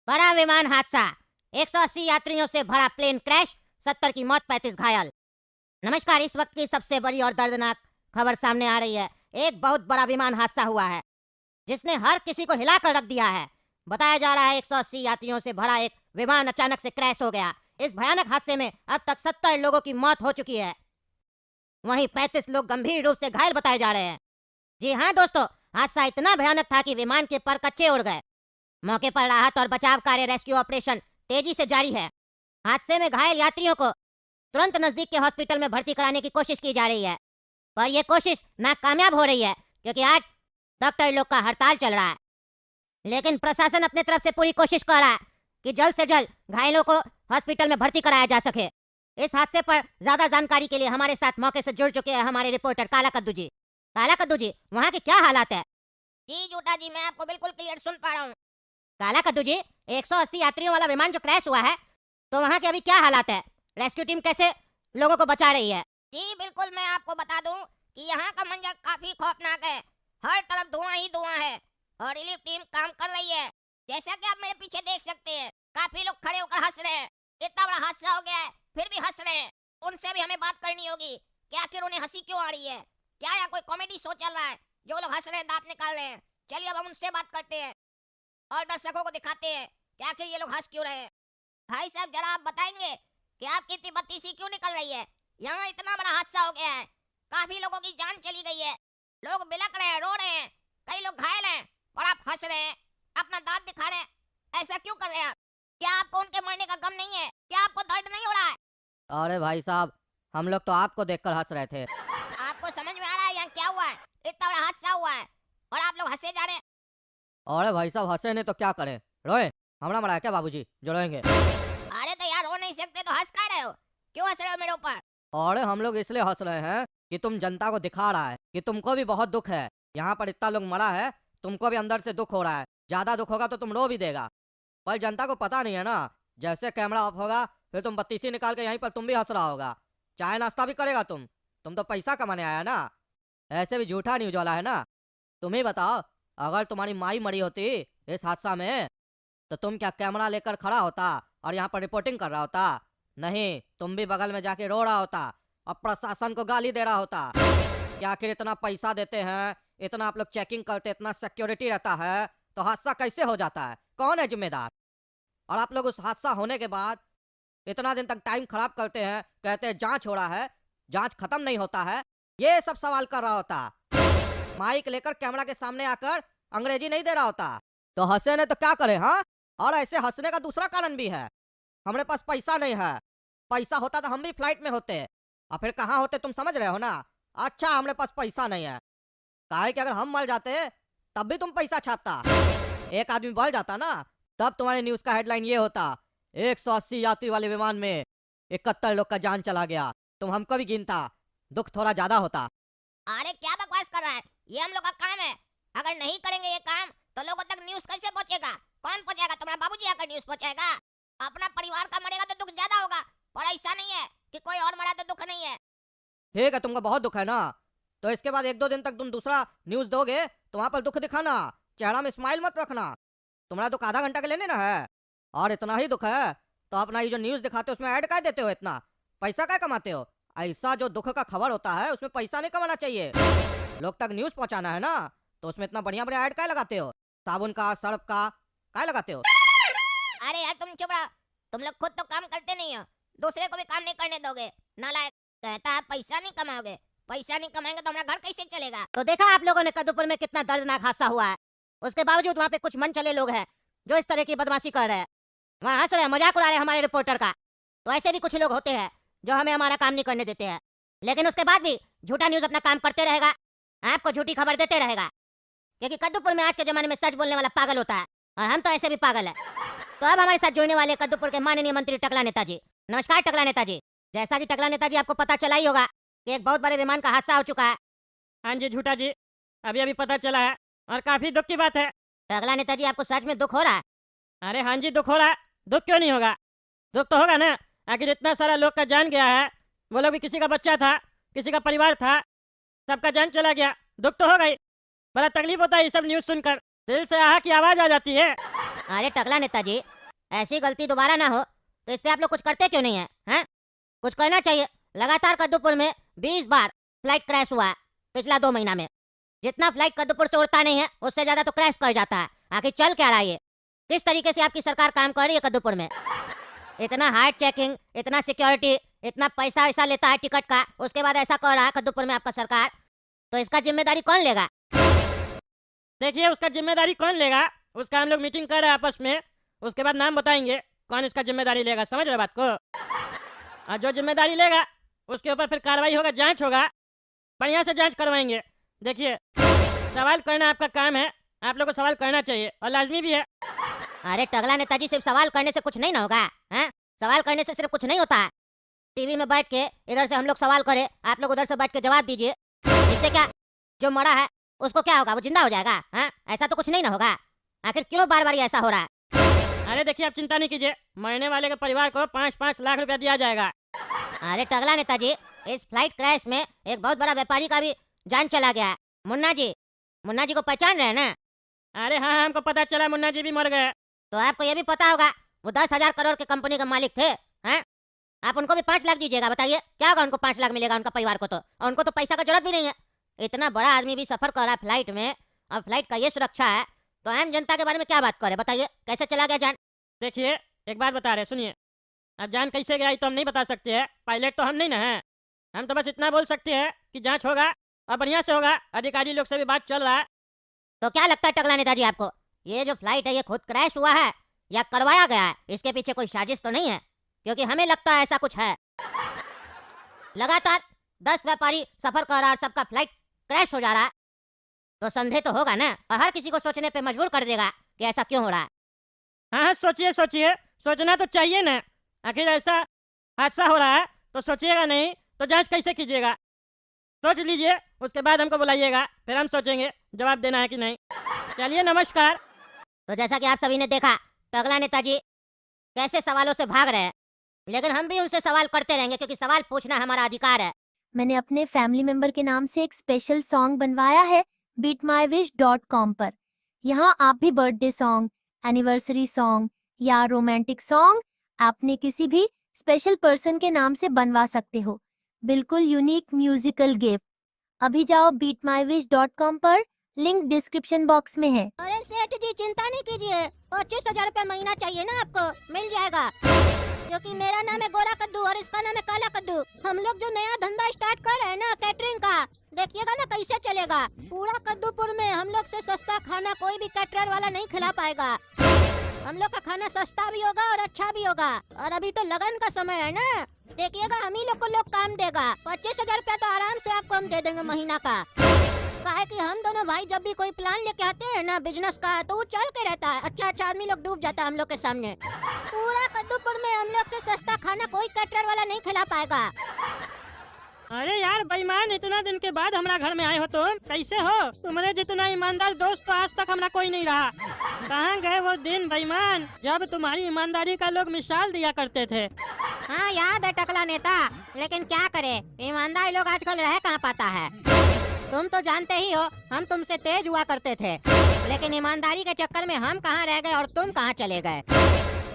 बड़ा विमान हादसा, 180 यात्रियों से भरा प्लेन क्रैश, 70 की मौत, 35 घायल। नमस्कार, इस वक्त की सबसे बड़ी और दर्दनाक खबर सामने आ रही है। एक बहुत बड़ा विमान हादसा हुआ है जिसने हर किसी को हिलाकर रख दिया है। बताया जा रहा है 180 यात्रियों से भरा एक विमान अचानक से क्रैश हो गया। इस भयानक हादसे में अब तक 70 लोगों की मौत हो चुकी है, वहीं 35 लोग गंभीर रूप से घायल बताए जा रहे हैं। जी हाँ दोस्तों, हादसा इतना भयानक था कि विमान के पर कच्चे उड़ गए। मौके पर राहत और बचाव कार्य, रेस्क्यू ऑपरेशन तेजी से जारी है। हादसे में घायल यात्रियों को तुरंत नजदीक के हॉस्पिटल में भर्ती कराने की कोशिश की जा रही है, पर यह कोशिश नाकामयाब हो रही है क्योंकि आज डॉक्टर लोग का हड़ताल चल रहा है। लेकिन प्रशासन अपने तरफ से पूरी कोशिश कर रहा है कि जल्द से जल्द घायलों को हॉस्पिटल में भर्ती कराया जा सके। इस हादसे पर ज्यादा जानकारी के लिए हमारे साथ मौके से जुड़ चुके हैं हमारे रिपोर्टर काला कद्दू जी। काला कद्दू जी, वहाँ के क्या हालात है? जी झूठा जी, मैं आपको बिल्कुल क्लियर सुन पा रहा हूँ। काला कद्दू जी, 180 यात्रियों वाला विमान जो क्रैश हुआ है, तो वहाँ के अभी क्या हालात है? रेस्क्यू टीम कैसे लोगों को बचा रही है? जी बिल्कुल, मैं आपको बता दूं कि यहाँ का मंजर काफी खौफनाक है। हर तरफ धुआं ही धुआं है और रिलीफ टीम काम कर रही है। जैसा कि आप मेरे पीछे देख सकते हैं, काफी लोग खड़े होकर हंस रहे हैं। इतना बड़ा हादसा हो गया है फिर भी हंस रहे हैं। उनसे भी हमें बात करनी होगी कि आखिर उन्हें हंसी क्यों आ रही है। क्या यहाँ कोई कॉमेडी शो चल रहा है जो लोग हंस रहे हैं, दांत निकाल रहे हैं? चलिए अब हम उनसे बात करते हैं और दर्शकों को दिखाते हैं कि आखिर ये लोग हंस क्यों रहे हैं। भाई साहब, जरा आप बताएंगे कि आपकी इतनी बत्तीसी क्यों निकल रही है? यहाँ इतना बड़ा हादसा हो गया है, काफी लोगों की जान चली गई है, लोग बिलक रहे हैं, रो रहे हैं, कई लोग घायल हैं और आप हंस रहे हैं, अपना दांत दिखा रहे हैं। ऐसा क्यों कर रहे हैं आप? क्या आपको उनके मरने का गम नहीं है? क्या आपको दर्द नहीं हो रहा है? अरे भाई साहब, हम लोग तो आपको देखकर हंस रहे थे। आपको समझ में आ रहा है यहाँ क्या हुआ है? इतना बड़ा हादसा हुआ है और आप लोग हंसे जा रहे हैं। अरे भाई साहब, हंसे नहीं तो क्या करें? रोए हमारा मरा है क्या बाबूजी जो रोएंगे? अरे तो यार, रो नहीं सकते तो हंस का रहे हो? क्यों हंस रहे हो मेरे ऊपर? अरे हम लोग इसलिए हंस रहे हैं कि तुम जनता को दिखा रहा है कि तुमको भी बहुत दुख है। यहाँ पर इतना लोग मरा है, तुमको भी अंदर से दुख हो रहा है। ज्यादा दुख होगा तो तुम रो भी देगा, पर जनता को पता नहीं है ना। जैसे कैमरा ऑफ होगा फिर तुम बत्तीसी निकाल के यहीं पर तुम भी हंस रहा होगा। चाय नाश्ता भी करेगा तुम तो पैसा कमाने आया ना। ऐसे भी झूठा न्यूज वाला है ना। तुम ही बताओ, अगर तुम्हारी माई मरी होती इस हादसा में तो तुम क्या कैमरा लेकर खड़ा होता और यहाँ पर रिपोर्टिंग कर रहा होता? नहीं, तुम भी बगल में जाके रो रहा होता और प्रशासन को गाली दे रहा होता कि आखिर इतना पैसा देते हैं, इतना आप लोग चेकिंग करते, इतना सिक्योरिटी रहता है, तो हादसा कैसे हो जाता है? कौन है जिम्मेदार? और आप लोग उस हादसा होने के बाद इतना दिन तक टाइम खराब करते हैं, कहते हैं जांच हो रहा है, जांच खत्म नहीं होता है। ये सब सवाल कर रहा होता, माइक लेकर कैमरा के सामने आकर अंग्रेजी नहीं दे रहा होता। तो हंसे ने तो क्या करे? हाँ, और ऐसे हंसने का दूसरा कारण भी है, हमारे पास पैसा नहीं है। पैसा होता तो हम भी फ्लाइट में होते और फिर कहाँ होते तुम समझ रहे हो ना। अच्छा, हमारे पास पैसा नहीं है, काहे कि अगर हम मर जाते तब भी तुम पैसा छापता। एक आदमी बढ़ जाता ना, तब तुम्हारे न्यूज का हेडलाइन ये होता, 180 यात्री वाले विमान में 71 लोग का जान चला गया। तुम हमको भी गिनता, दुख थोड़ा ज्यादा होता। अरे क्या बकवास कर रहा है? ये हम लोग का काम है। अगर नहीं करेंगे ये काम तो लोगों तक न्यूज़ कैसे पहुंचेगा? कौन पहुंचाएगा? तुम्हारा बाबूजी आकर न्यूज़ पहुंचाएगा? अपना परिवार का मरेगा तो दुख ज्यादा होगा, और ऐसा नहीं है कि कोई और मरा तो दुख नहीं है। ठीक है, तुमको बहुत दुख है ना, तो इसके बाद 1-2 दिन तक तुम दूसरा न्यूज दोगे तो वहां पर दुख दिखाना, चेहरा में स्माइल मत रखना। तुम्हारा दुख आधा घंटा के लेने ना है, और इतना ही दुख है तो अपना ये जो न्यूज दिखाते हो उसमें ऐड काय देते हो? इतना पैसा काय कमाते हो? ऐसा जो दुख का खबर होता है उसमें पैसा नहीं कमाना चाहिए, लोग तक न्यूज पहुंचाना है ना, तो उसमें इतना बढ़िया बढ़िया ऐड काय लगाते हो? साबुन का, सर्फ का काय लगाते हो? अरे यार तुम चुप रहो। तुम लोग खुद तो काम करते नहीं हो, दूसरे को भी काम नहीं करने दोगे। नालायक। कहता है पैसा नहीं कमाओगे, पैसा नहीं कमाएंगे तो हमारा घर कैसे चलेगा? तो देखा आप लोगों ने कद्दूपुर में कितना दर्दनाक हादसा हुआ है। उसके बावजूद वहाँ पे कुछ मन चले लोग हैं जो इस तरह की बदमाशी कर रहे हैं, वहाँ हंस रहे हैं, मजाक उड़ा रहे हैं हमारे रिपोर्टर का। तो ऐसे भी कुछ लोग होते हैं जो हमें हमारा काम नहीं करने देते हैं, लेकिन उसके बाद भी झूठा न्यूज अपना काम करते रहेगा, आपको झूठी खबर देते रहेगा, क्योंकि कद्दूपुर में आज के जमाने में सच बोलने वाला पागल होता है, और हम तो ऐसे भी पागल है। तो अब हमारे साथ जुड़ने वाले कद्दूपुर के माननीय मंत्री टकला नेताजी। नमस्कार टकला नेताजी। जैसा कि टकला नेताजी आपको पता चला ही होगा कि एक बहुत बड़े विमान का हादसा हो चुका है। हाँ जी झूठा जी, अभी अभी पता चला है और काफी दुख की बात है। टकला नेताजी, आपको सच में दुख हो रहा है? अरे हाँ जी, दुख हो रहा है। दुख क्यों नहीं होगा? दुख तो होगा ना, आखिर इतना सारा लोग का जान गया है। वो लोग भी किसी का बच्चा था, किसी का परिवार था, सबका जान चला गया, दुख तो होगा ही। बड़ा तकलीफ होता है ये सब न्यूज़ सुनकर, दिल से आहा की आवाज आ जाती है। अरे टकला नेताजी, ऐसी गलती दोबारा ना हो तो इस पे आप लोग कुछ करते क्यों नहीं है, हैं? कुछ करना चाहिए। लगातार कद्दूपुर में 20 बार फ्लाइट क्रैश हुआ है पिछला 2 महीना में। जितना फ्लाइट कद्दूपुर से उड़ता नहीं है उससे ज्यादा तो क्रैश कर जाता है। आखिर चल क्या रहा है ये? किस तरीके से आपकी सरकार काम कर रही है कद्दूपुर में? इतना हार्ड चेकिंग, इतना सिक्योरिटी, इतना पैसा वैसा लेता है टिकट का, उसके बाद ऐसा कर रहा है कद्दूपुर में आपका सरकार, तो इसका जिम्मेदारी कौन लेगा? देखिए उसका जिम्मेदारी कौन लेगा, उसका हम लोग मीटिंग कर रहे हैं आपस में, उसके बाद नाम बताएंगे कौन इसका जिम्मेदारी लेगा। समझ रहे बात को? और जो जिम्मेदारी लेगा उसके ऊपर फिर कार्रवाई होगा, जांच होगा, बढ़िया से जांच करवाएंगे। देखिए सवाल करना आपका काम है, आप लोग को सवाल करना चाहिए और लाजमी भी है। अरे टगला नेताजी, सिर्फ सवाल करने से कुछ नहीं ना होगा, हैं? सवाल करने से सिर्फ कुछ नहीं होता है। टीवी में बैठ के इधर से हम लोग सवाल करें, आप लोग उधर से बैठ के जवाब दीजिए, इससे क्या जो मरा है उसको क्या होगा? वो जिंदा हो जाएगा, हैं? ऐसा तो कुछ नहीं ना होगा। आखिर क्यों बार बार ऐसा हो रहा है? अरे देखिए आप चिंता नहीं कीजिए, मरने वाले के परिवार को 5-5 लाख रुपया दिया जाएगा। अरे टगला नेताजी, इस फ्लाइट क्रैश में एक बहुत बड़ा व्यापारी का भी जान चला गया है। मुन्ना जी को पहचान रहे हैं ना? अरे हाँ हमको पता चला मुन्ना जी भी मर गए। तो आपको ये भी पता होगा वो 10,000 करोड़ के कंपनी के मालिक थे, हैं? आप उनको भी 5 लाख दीजिएगा, बताइए क्या होगा? उनको 5 लाख मिलेगा उनका परिवार को, तो और उनको तो पैसा का जरूरत भी नहीं है। इतना बड़ा आदमी भी सफर कर रहा है फ्लाइट में और फ्लाइट का ये सुरक्षा है, तो आम जनता के बारे में क्या बात करे? बताइए कैसे चला गया जान? देखिए एक बात बता रहे सुनिए, अब जान कैसे गया ये तो हम नहीं बता सकते हैं, पायलट तो हम नहीं ना हैं। हम तो बस इतना बोल सकते हैं कि जांच होगा और बढ़िया से होगा, अधिकारी लोग से भी बात चल रहा है। तो क्या लगता है टगला नेताजी आपको, ये जो फ्लाइट है ये खुद क्रैश हुआ है या करवाया गया है? इसके पीछे कोई साजिश तो नहीं है? क्योंकि हमें लगता है ऐसा कुछ है। लगातार 10 व्यापारी सफर कर रहा है और सबका फ्लाइट क्रैश हो जा रहा है, तो संदेह तो होगा ना, और हर किसी को सोचने पे मजबूर कर देगा कि ऐसा क्यों हो रहा है। हाँ सोचिए सोचिए, सोचना तो चाहिए ना, आखिर ऐसा हादसा हो रहा है तो सोचिएगा नहीं तो जांच कैसे कीजिएगा? सोच लीजिए, उसके बाद हमको बुलाइएगा, फिर हम सोचेंगे जवाब देना है कि नहीं। चलिए नमस्कार। तो जैसा कि आप सभी ने देखा, टगला नेताजी कैसे सवालों से भाग रहे हैं, लेकिन हम भी उनसे सवाल करते रहेंगे क्योंकि सवाल पूछना हमारा अधिकार है। मैंने अपने फैमिली मेंबर के नाम से एक स्पेशल सॉन्ग बनवाया है beatmywish.com पर। यहाँ आप भी बर्थडे सॉन्ग, एनिवर्सरी सॉन्ग या रोमांटिक सॉन्ग आपने किसी भी स्पेशल पर्सन के नाम से बनवा सकते हो। बिल्कुल यूनिक म्यूजिकल गिफ्ट। अभी जाओ beatmywish.com पर, लिंक डिस्क्रिप्शन बॉक्स में है। अरे सेठ जी चिंता नहीं कीजिए, 25,000 रुपया महीना चाहिए ना आपको, मिल जाएगा। क्योंकि मेरा नाम है गोरा कद्दू और इसका नाम है काला कद्दू। हम लोग जो नया धंधा स्टार्ट कर रहे हैं ना कैटरिंग का, देखिएगा ना कैसे चलेगा। पूरा कद्दूपुर में हम लोग से सस्ता खाना कोई भी कैटरर वाला नहीं खिला पाएगा। हम लोग का खाना सस्ता भी होगा और अच्छा भी होगा। और अभी तो लगन का समय है ना, देखिएगा हम ही लोग को लोग काम देगा। 25,000 रुपया तो आराम से आपको हम दे देंगे महीना का। काहे कि हम दोनों भाई जब भी कोई प्लान लेके आते हैं ना बिजनेस का, तो वो चल के रहता है। अच्छा आदमी लोग डूब जाता है हम लोग के सामने। पूरा कद्दूपुर में हम लोग से सस्ता खाना कोई कैटरर वाला नहीं खिला पाएगा। अरे यार बेईमान, इतना दिन के बाद हमारा घर में आए हो तुम, कैसे हो? तुम्हारे जितना ईमानदार दोस्त तो आज तक हमारा कोई नहीं रहा। कहाँ गए वो दिन बेईमान जब तुम्हारी ईमानदारी का लोग मिसाल दिया करते थे? हाँ याद है टकला नेता, लेकिन क्या करे, ईमानदार लोग आजकल रह कहाँ पाता है। तुम तो जानते ही हो हम तुमसे तेज हुआ करते थे, लेकिन ईमानदारी के चक्कर में हम कहाँ रह गए और तुम कहाँ चले गए।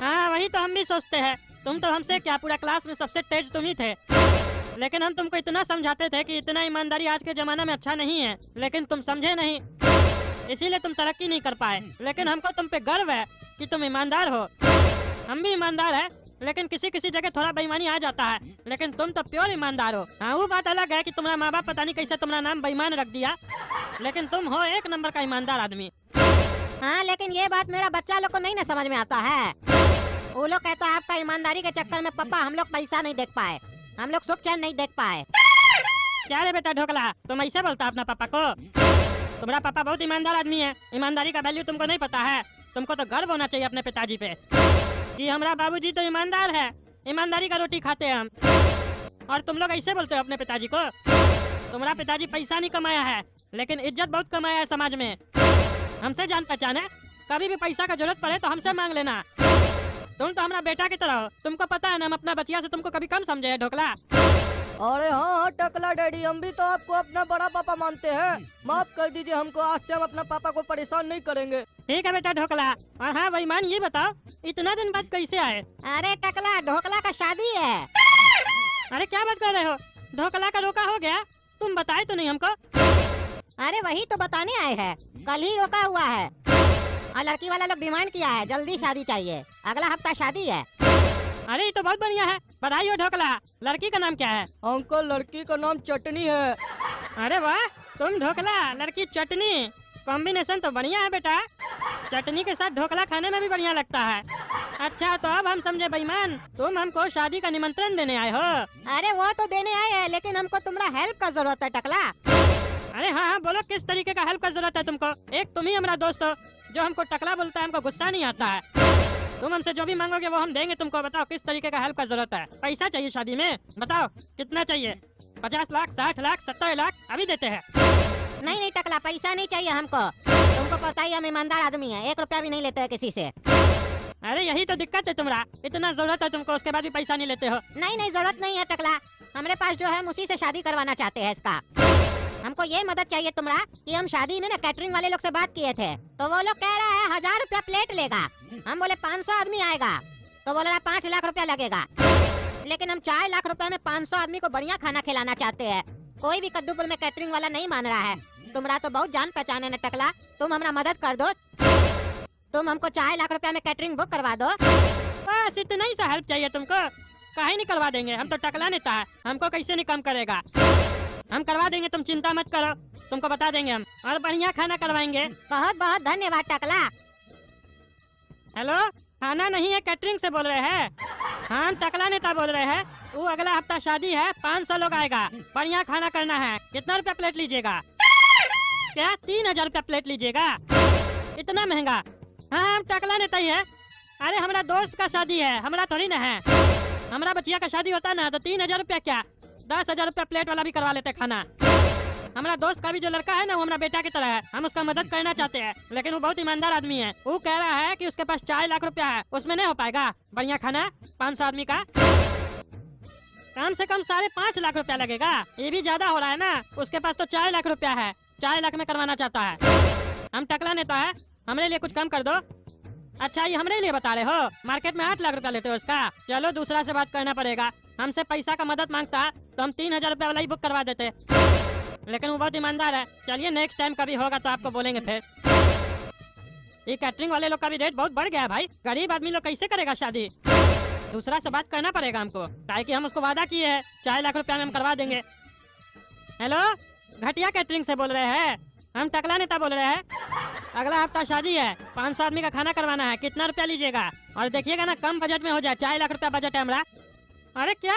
हाँ वही तो हम भी सोचते हैं, तुम तो हमसे क्या, पूरा क्लास में सबसे तेज तुम ही थे। लेकिन हम तुमको इतना समझाते थे कि इतना ईमानदारी आज के जमाना में अच्छा नहीं है, लेकिन तुम समझे नहीं, इसीलिए तुम तरक्की नहीं कर पाए। लेकिन हमको तुम पे गर्व है कि तुम ईमानदार हो। हम भी ईमानदार है, लेकिन किसी किसी जगह थोड़ा बेईमानी आ जाता है, लेकिन तुम तो प्योर ईमानदार हो। हाँ वो बात अलग है कि तुम्हारा माँ बाप पता नहीं कैसे तुम्हारा नाम बेईमान रख दिया, लेकिन तुम हो एक नंबर का ईमानदार आदमी। हाँ लेकिन ये बात मेरा बच्चा लोग को नहीं ना समझ में आता है। वो लोग कहता है आपका ईमानदारी के चक्कर में पापा हम लोग पैसा नहीं देख पाए, हम लोग सुख चैन नहीं देख पाए। क्या रे बेटा ढोकला, तुम ऐसे बोलता अपना पापा को? तुम्हारा पापा बहुत ईमानदार आदमी है, ईमानदारी का वैल्यू तुमको नहीं पता है। तुमको तो गर्व होना चाहिए अपने पिताजी पे कि हमारा बाबूजी तो ईमानदार है, ईमानदारी का रोटी खाते हैं हम। और तुम लोग ऐसे बोलते हो अपने पिताजी को? तुम्हारा पिताजी पैसा नहीं कमाया है, लेकिन इज्जत बहुत कमाया है समाज में। हमसे जान पहचान है, कभी भी पैसा का जरूरत पड़े तो हमसे मांग लेना। तुम तो हमारा बेटा की तरह हो, तुमको पता है ना हम अपना बचिया से तुमको कभी कम समझे है ढोकला। अरे हाँ टकला डैडी, हम भी तो आपको अपना बड़ा पापा मानते हैं, माफ कर दीजिए हमको, आज से हम अपना पापा को परेशान नहीं करेंगे। ठीक है बेटा ढोकला। और हाँ बेईमान ये बताओ इतना दिन बाद कैसे आए? अरे टकला, ढोकला का शादी है। अरे क्या बात कर रहे हो? ढोकला का रोका हो गया? तुम बताए तो नहीं हमको। अरे वही तो बताने आए हैं, कल ही रोका हुआ है और लड़की वाला लोग डिमांड किया है जल्दी शादी चाहिए, अगला हफ्ता शादी है। अरे ये तो बहुत बढ़िया है, बधाई हो ढोकला। लड़की का नाम क्या है? अंकल लड़की का नाम चटनी है। अरे वाह, तुम ढोकला लड़की चटनी, कॉम्बिनेशन तो बढ़िया है बेटा। चटनी के साथ ढोकला खाने में भी बढ़िया लगता है। अच्छा तो अब हम समझे बेईमान, तुम हमको शादी का निमंत्रण देने आए हो। अरे वो तो देने आए हैं, लेकिन हमको तुम्हारा हेल्प का जरूरत है टकला। अरे हाँ हाँ बोलो, किस तरीके का हेल्प का जरूरत है तुमको? एक तुम ही हमारा दोस्त हो जो हमको टकला बोलता है, हमको गुस्सा नहीं आता है। तुम हमसे जो भी मांगोगे वो हम देंगे तुमको। बताओ किस तरीके का हेल्प का जरूरत है? पैसा चाहिए शादी में? बताओ कितना चाहिए? 50 लाख, 60 लाख, 70 लाख? अभी देते हैं। नहीं नहीं टकला, पैसा नहीं चाहिए हमको। तुमको पता ही हम ईमानदार आदमी है, 1 रुपया भी नहीं लेते हैं किसी से। अरे यही तो दिक्कत है तुम्हारा, इतना जरूरत है तुमको, उसके बाद भी पैसा नहीं लेते हो। नहीं नहीं जरूरत नहीं है टकला, हमारे पास जो है हम उसी से शादी करवाना चाहते हैं इसका। हमको ये मदद चाहिए तुम्हारा कि हम शादी में ना कैटरिंग वाले लोग से बात किए थे, तो वो लोग कह रहा है 1000 रुपया प्लेट लेगा। हम बोले 500 आदमी आएगा, तो बोल रहा 5 लाख रुपया लगेगा। लेकिन हम 4 लाख रुपया में 500 आदमी को बढ़िया खाना खिलाना चाहते हैं। कोई भी कद्दूपुर में कैटरिंग वाला नहीं मान रहा है। तुम्हारा तो बहुत जान पहचान है न टकला, तुम हमारा मदद कर दो। तुम हमको 4 लाख रुपया में कैटरिंग बुक करवा दो। बस इतना ही सा हेल्प चाहिए तुमको? काहे नहीं करवा देंगे, हम तो टकला नेता है, हमको कैसे नहीं कम करेगा। हम करवा देंगे, तुम चिंता मत करो, तुमको बता देंगे हम, और बढ़िया खाना करवाएंगे। बहुत बहुत धन्यवाद टकला। हेलो, खाना नहीं है, कैटरिंग से बोल रहे हैं? हाँ हम टकला नेता बोल रहे हैं। वो अगला हफ्ता शादी है, 500 लोग आएगा, बढ़िया खाना करना है। कितना रुपया प्लेट लीजिएगा? क्या 3000 रुपया प्लेट लीजिएगा? इतना महंगा? हाँ हम टकला नेता ही है। अरे हमारा दोस्त का शादी है, हमारा थोड़ी ना है। हमारा बच्चिया का शादी होता ना तो 3000 रुपया क्या 10,000 रुपया प्लेट वाला भी करवा लेते खाना। हमारा दोस्त का भी जो लड़का है ना वो हमारा बेटा की तरह है, हम उसका मदद करना चाहते हैं, लेकिन वो बहुत ईमानदार आदमी है। वो कह रहा है कि उसके पास 4 लाख रुपया है, उसमें नहीं हो पाएगा बढ़िया खाना 500 आदमी का। कम से कम 5.5 लाख रुपया लगेगा, ये भी ज्यादा हो रहा है ना। उसके पास तो 4 लाख रुपया है, 4 लाख में करवाना चाहता है। हम टकला नेता है, हमारे लिए कुछ कम कर दो। अच्छा ये हमारे लिए बता रहे हो? मार्केट में 8 लाख रुपया लेते हो इसका। चलो दूसरा से बात करना पड़ेगा। हमसे पैसा का मदद मांगता तो हम 3000 रुपया वाला ही बुक करवा देते, लेकिन वो बहुत ईमानदार है। चलिए नेक्स्ट टाइम कभी होगा तो आपको बोलेंगे फिर। ये कैटरिंग वाले लोग का भी रेट बहुत बढ़ गया है भाई, गरीब आदमी लोग कैसे करेगा शादी? दूसरा से बात करना पड़ेगा हमको, ताकि हम उसको वादा किए हैं 4 लाख रुपया में हम करवा देंगे। हेलो, घटिया कैटरिंग से बोल रहे हैं? हम टकला नेता बोल रहे हैं। अगला हफ्ता शादी है, 500 आदमी का खाना करवाना है, कितना रुपया लीजिएगा? और देखिएगा ना कम बजट में हो जाए, 4 लाख रुपया बजट है हमारा। अरे क्या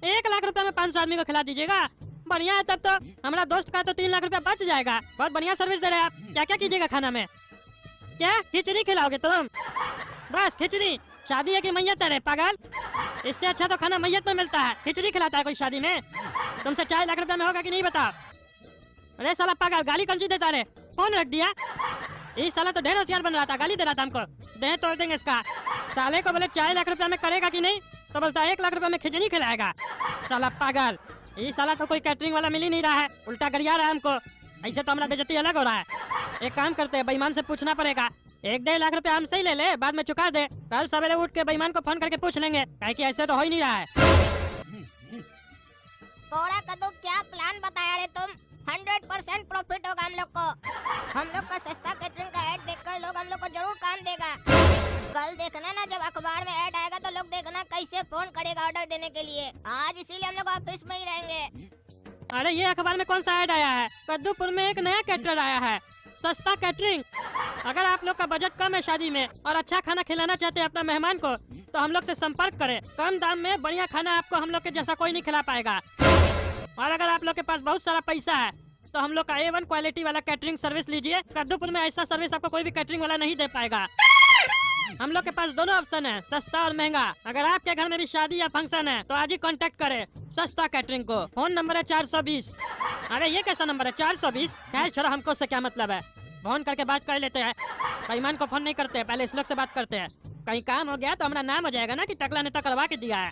1 लाख रुपया में 500 आदमी को खिला दीजिएगा? बढ़िया है, तब तो हमारा दोस्त का तो 3 लाख रुपया बच जाएगा। बहुत बढ़िया सर्विस दे रहे हैं आप। क्या क्या कीजिएगा खाना में? क्या खिचड़ी खिलाओगे तुम? बस खिचड़ी? शादी है कि मैयत है रे पागल? इससे अच्छा तो खाना मैयत में मिलता है, खिचड़ी खिलाता है कोई शादी में? तुमसे 4 लाख रुपया में होगा कि नहीं बताओ? अरे साला पागल, गाली कौन सी देता रे? फोन रख दिया। ये साला तो ढेर होशियार बन रहा था, गाली दे रहा था हमको। देह तोड़ देंगे इसका। साले को बोले 4 लाख रुपया में करेगा कि नहीं, तो बोलता 1 लाख रुपया में खिचड़ी खिलाएगा। साला पागल, ये साला तो कोई कैटरिंग वाला मिल ही नहीं रहा है, उल्टा गरिया रहा है हमको। ऐसे तो हमारा बेइज्जती अलग हो रहा है। एक काम करते हैं, बेईमान से पूछना पड़ेगा। 1-1.5 लाख रुपया हमसे ही ले ले, बाद में चुका दे। कल सवेरे उठ के बेईमान को फोन करके पूछ लेंगे, काहे कि ऐसे तो हो ही नहीं रहा है। कोड़ा कद्दू, क्या प्लान बताया रे तुम? 100% प्रॉफिट होगा हम लोग को। हम लोग का सस्ता कैटरिंग का ऐड देखकर लोग हम लोग को जरूर काम देगा। कल देखना ना, जब अखबार में ऐड आएगा तो लोग देखना कैसे फोन करेगा ऑर्डर देने के लिए। आज इसीलिए हम लोग ऑफिस में ही रहेंगे। अरे ये अखबार में कौन सा ऐड आया है? कद्दूपुर में एक नया कैटरर आया है, सस्ता कैटरिंग। अगर आप लोग का बजट कम है शादी में और अच्छा खाना खिलाना चाहते हैं अपना मेहमान को, तो हम लोग से संपर्क करें। कम दाम में बढ़िया खाना आपको हम लोग के जैसा कोई नहीं खिला पाएगा। और अगर आप लोग के पास बहुत सारा पैसा है तो हम लोग का A1 क्वालिटी वाला कैटरिंग सर्विस लीजिए। कद्दूपुर में ऐसा सर्विस आपको कोई भी कैटरिंग वाला नहीं दे पाएगा। हम लोग के पास दोनों ऑप्शन है, सस्ता और महंगा। अगर आपके घर में भी शादी या फंक्शन है तो आज ही कांटेक्ट करें सस्ता कैटरिंग को। फोन नंबर है 420। अरे ये कैसा नंबर है 420? खैर छोड़ो, हमको से क्या मतलब है, फोन करके बात कर लेते हैं। बेईमान को फोन नहीं करते, पहले इस लोग से बात करते हैं। कहीं काम हो गया तो हमारा नाम हो जाएगा ना कि टकला नेता करवा के दिया है।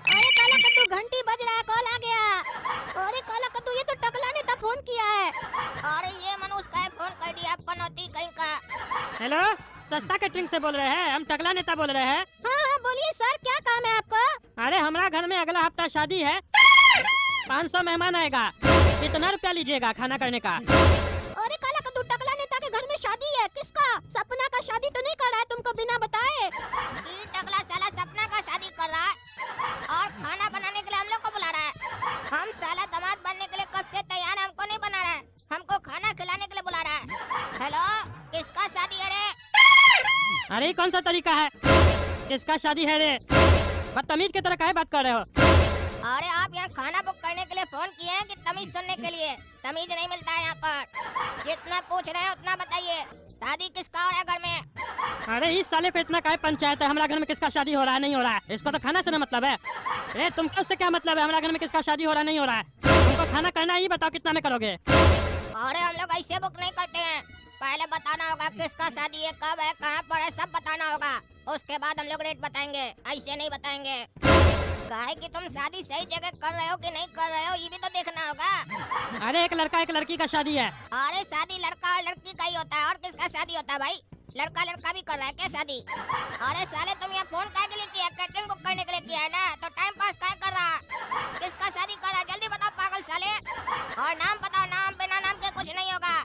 अरे काला कद्दू, घंटी बज रहा है, कॉल आ गया। अरे काला कद्दू, ये तो टकला नेता फोन किया है। अरे ये मनुष्य का फोन कर दिया, पनौती कहीं का। हेलो, सस्ता कैटरिंग से बोल रहे हैं? हम टकला नेता बोल रहे हैं। हाँ हाँ बोलिए सर, क्या काम है आपको? अरे हमारा घर में अगला हफ्ता शादी है, 500 मेहमान आएगा। कितना रुपया लीजिएगा खाना करने का? अरे काला कद्दू, टकला नेता के घर में शादी है। किसका? सपना का शादी तो नहीं कर रहा है तुमको बिना बताए? ये टकला साला सपना का शादी कर रहा है और खाना बनाने के लिए हम लोग को बुला रहा है। हम साला दामाद बनने के लिए कब से तैयार है, हमको नहीं बना रहा है, हमको खाना खिलाने के लिए बुला रहा है। हेलो, किसका शादी है रे? अरे ये कौन सा तरीका है? किसका शादी है रे? बदतमीज की तरह काहे बात कर रहे हो? अरे आप यहाँ खाना बुक करने के लिए फोन किए हैं कि तमीज सुनने के लिए? तमीज नहीं मिलता है यहाँ पर। जितना पूछ रहे हैं उतना बताइए। शादी किसका हो रहा है घर में? अरे इस साले को इतना काहे पंचायत है? हमारा घर में किसका शादी हो रहा है नहीं हो रहा है? इसको तो खाना से ना मतलब है। ए तुमको उससे क्या मतलब है? हमारा घर में किसका शादी हो रहा है नहीं हो रहा है? तुमको खाना करना ही बताओ कितना में करोगे? अरे हम लोग ऐसे बुक नहीं करते हैं। पहले बताना होगा किसका शादी है, कब है, कहाँ पर है, सब बताना होगा। उसके बाद हम लोग रेट बताएंगे, ऐसे नहीं बताएंगे। काहे कि तुम शादी सही जगह कर रहे हो कि नहीं कर रहे हो, ये भी तो देखना होगा। अरे एक लड़का एक लड़की का शादी है। अरे शादी लड़का और लड़की का ही होता है, और किसका शादी होता है भाई? लड़का लड़का भी कर रहा है क्या शादी? अरे साले तुम यहाँ फोन काहे के लिए किया? कैटरिंग बुक करने के लिए किया है ना, तो टाइम पास काहे कर रहा? किसका शादी कर रहा है जल्दी बताओ पागल साले। और नाम बताओ, नाम बिना नाम के कुछ नहीं होगा।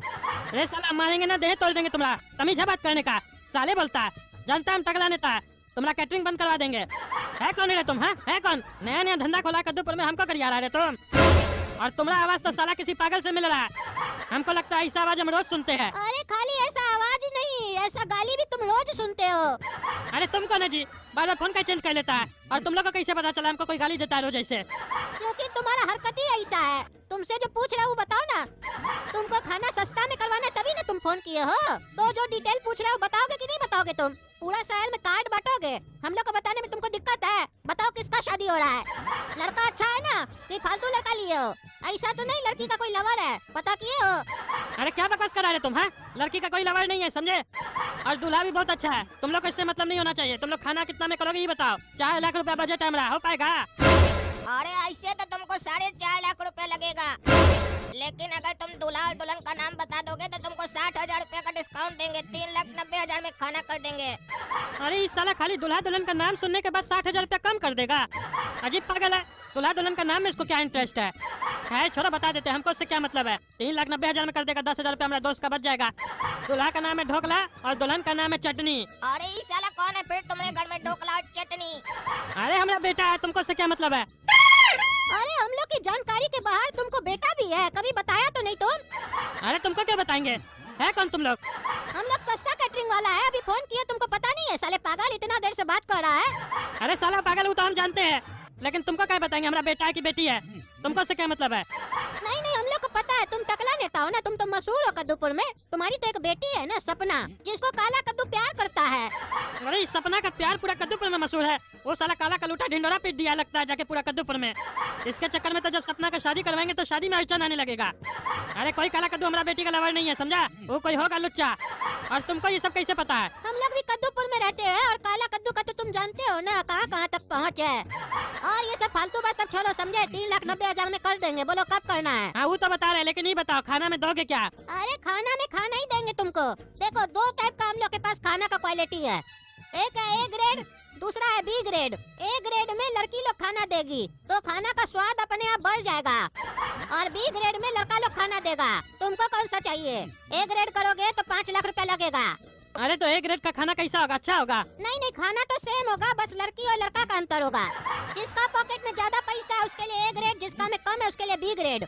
अरे साला मारेंगे ना, देह तोड़ देंगे तुम्हारा। तमीज है बात करने का? साले बोलता है, जानता हम टकला नेता है, तुम्हारा कैटरिंग बंद करवा देंगे। है कौन रे तुम? है कौन? नया नया धंधा खोला कद्दूपुर में, हमको करिया रहा है तुम। और तुम्हारा आवाज तो साला किसी पागल से मिल रहा है। हमको लगता है ऐसा आवाज हम रोज सुनते हैं। अरे खाली ऐसा आवाज ही नहीं, ऐसा गाली भी तुम रोज सुनते हो। अरे तुमको ना जी, बार बार फोन का चेंज कर लेता है। और तुम लोग को कैसे पता चला हमको कोई गाली देता है रोज ऐसे? क्योंकि तुम्हारा हरकत ही ऐसा है। तुमसे जो पूछ रहा हूँ बताओ ना। तुमको खाना सस्ता में करवाना है तभी ना तुम फोन किए हो। तो जो डिटेल पूछ रहे हो बताओगे कि नहीं बताओगे? तुम पूरा शहर में कार्ड बांटोगे? हम लोग को बताने में तुमको दिक्कत है? बताओ किसका शादी हो रहा है? लड़का अच्छा है ना कि फालतू लड़का लिए हो? ऐसा तो नहीं लड़की का कोई लवर है, पता किए हो? अरे क्या बकवास करा रहे तुम? हैं? लड़की का कोई लवर नहीं है, समझे? और दूल्हा भी बहुत अच्छा है। तुम लोग को इससे मतलब नहीं होना चाहिए। तुम लोग खाना कितना में करोगे ये बताओ। 4 लाख रुपया बजट है हमारा, हो पाएगा? अरे ऐसे तो तुमको 4.5 लाख रुपया लगेगा, लेकिन अगर तुम दूल्हा और दुल्हन का नाम बता दोगे तो तुमको 60,000 रुपया का डिस्काउंट देंगे। 3,90,000 में खाना कर देंगे। अरे इस साला खाली दूल्हा दुल्हन का नाम सुनने के बाद 60,000 रुपया कम कर देगा? अजीब पागल है। दूल्हा दुल्हन का नाम में इसको क्या इंटरेस्ट है? छोड़ा बता देते, हमको इससे क्या मतलब है? 3,90,000 में कर देगा। 10,000 रुपया हमारा दोस्त का बच जाएगा। दूल्हा का नाम है ढोकला और दुल्हन का नाम है चटनी। अरे ये साला कौन है फिर तुम्हारे घर में ढोकला और चटनी? अरे हमारा बेटा है, तुमको इससे क्या मतलब है? अरे हम लोग की जानकारी के बाहर तुमको बेटा भी है, कभी बताया तो नहीं तुम? अरे तुमको क्या बताएंगे? है कौन तुम लोग? हम लोग सस्ता कैटरिंग वाला है, अभी फोन किया तुमको पता नहीं है? साले पागल इतना देर से बात कर रहा है। अरे साला पागल हूँ तो हम जानते हैं, लेकिन तुमको क्या बताएंगे हमारा बेटा है कि बेटी है? तुमको इससे क्या मतलब है? नहीं नहीं हम लोग को पता है, तुम टकला नेता हो ना, तुम तो मशहूर हो कद्दूपुर में। तुम्हारी तो एक बेटी है ना सपना, जिसको काला कद्दू प्यार करता है। अरे इस सपना का प्यार पूरा कद्दूपुर में मशहूर है। वो साला काला कलूटा ढिंडोरा पीट दिया लगता है जाके पूरा कद्दूपुर में। इसके चक्कर में तो जब सपना का शादी करवाएंगे तो शादी में अड़चन आने लगेगा। अरे कोई काला कद्दू हमारा बेटी का लवर नहीं है, समझा? वो कोई होगा लुच्चा। और तुमको ये सब कैसे पता है? हम लोग भी कद्दूपुर में रहते हैं और काला कद्दू का तो तुम जानते हो ना कहाँ कहाँ तक पहुँच है। और ये सब फालतू बात सब छोड़ो, समझे? 3,90,000 में कर देंगे, बोलो कब करना है? हाँ वो तो बता रहे, लेकिन नहीं बताओ खाना में दोगे क्या? अरे खाना में खाना ही देंगे तुमको। देखो 2 टाइप का हम लोग के पास खाना का क्वालिटी है। एक है ए ग्रेड, दूसरा है बी ग्रेड। ए ग्रेड में लड़की लोग खाना देगी तो खाना का स्वाद अपने आप बढ़ जाएगा, और बी ग्रेड में लड़का लोग खाना देगा। तुमको कौन सा चाहिए? ए ग्रेड करोगे तो 5 लाख रुपया लगेगा। अरे तो ए ग्रेड का खाना कैसा होगा? अच्छा होगा? नहीं नहीं खाना तो सेम होगा, बस लड़की और लड़का का अंतर होगा। जिसका पॉकेट में ज्यादा पैसा है उसके लिए ए ग्रेड, जिसका में कम है उसके लिए बी ग्रेड।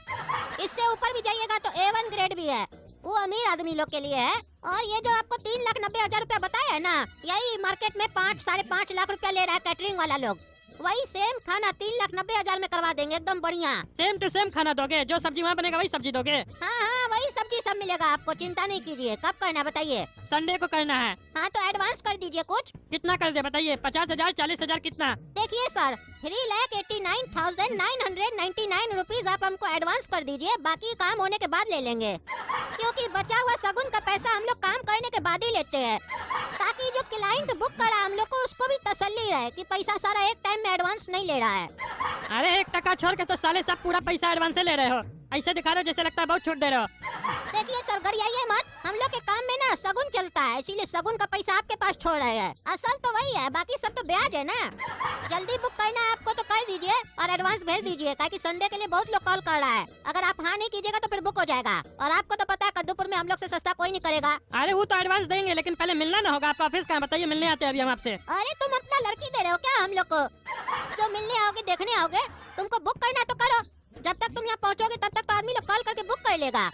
इससे ऊपर भी जाइएगा तो A1 ग्रेड भी है, वो अमीर आदमी लोग के लिए है। और ये जो आपको 3,90,000 रुपया बताया है ना, यही मार्केट में 5-5.5 लाख रुपया ले रहा है कैटरिंग वाला लोग। वही सेम खाना 3,90,000 में करवा देंगे, एकदम बढ़िया। सेम टू सेम खाना दोगे? जो सब्जी वहाँ बनेगा वही सब्जी दोगे? हाँ हाँ वही सब्जी सब मिलेगा आपको, चिंता नहीं कीजिए। कब करना है बताइए? संडे को करना है। हाँ तो एडवांस कर दीजिए कुछ। कितना कर दे बताइए? 50,000, 40,000, कितना? देखिए सर, 3,89,999 रुपीज आप हमको एडवांस कर दीजिए, बाकी काम होने के बाद ले लेंगे। क्योंकि बचा हुआ सगुन का पैसा हम लोग काम करने के बाद ही लेते हैं, ताकि जो क्लाइंट बुक करा हम लोग को उसको भी तसल्ली रहे कि पैसा सारा एक टाइम में एडवांस नहीं ले रहा है। अरे 1 टका छोड़ के तो साले सब पूरा पैसा एडवांस से ले रहे हो। ऐसे दिखा रहे हो जैसे लगता है बहुत छूट दे रहे हो। देखिए सर गरियाइए मत, हम लोग के काम में ना सगुन चलता है, इसीलिए सगुन का पैसा आपके पास छोड़ रहे हैं। असल तो वही है, बाकी सब तो ब्याज है ना। जल्दी बुक करना है आपको तो कर दीजिए और एडवांस भेज दीजिए, ताकि संडे के लिए बहुत लोग कॉल कर रहा है। अगर आप हाँ नहीं कीजिएगा तो फिर बुक हो जाएगा। और आपको तो पता है कद्दूपुर में हम लोग से सस्ता कोई नहीं करेगा। अरे वो तो एडवांस देंगे, लेकिन पहले मिलना ना होगा। आपका ऑफिस कहाँ बताइए, मिलने आते हैं अभी हम आपसे। अरे तुम अपना लड़की दे रहे हो क्या हम लोग को? जो मिलने आओगे देखने आओगे, तुमको बुक करना है तो करो। जब तक तुम यहाँ पहुँचोगे तब तक तो आदमी लोग कॉल करके बुक कर लेगा।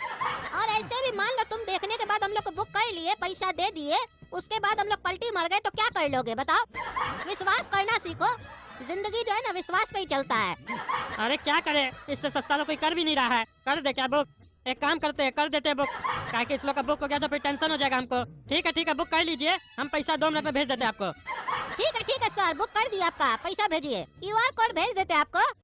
और ऐसे भी मान लो तुम देखने के बाद हम लोग को बुक कर लिए, पैसा दे दिए, उसके बाद हम लोग पलटी मर गए तो क्या कर लोगे बताओ? विश्वास करना सीखो, जिंदगी जो है ना विश्वास पे ही चलता है। अरे क्या करे, इससे सस्ता तो कोई कर भी नहीं रहा है। कर दे क्या बुक? एक काम करते हैं, कर देते हैं बुक। क्या कि इस लोग का बुक हो गया तो फिर टेंशन हो जाएगा हमको। ठीक है बुक कर लीजिए, हम पैसा 2 मिनट में भेज देते हैं आपको। ठीक है सर, बुक कर दिया आपका, पैसा भेजिए। QR कोड भेज देते हैं आपको।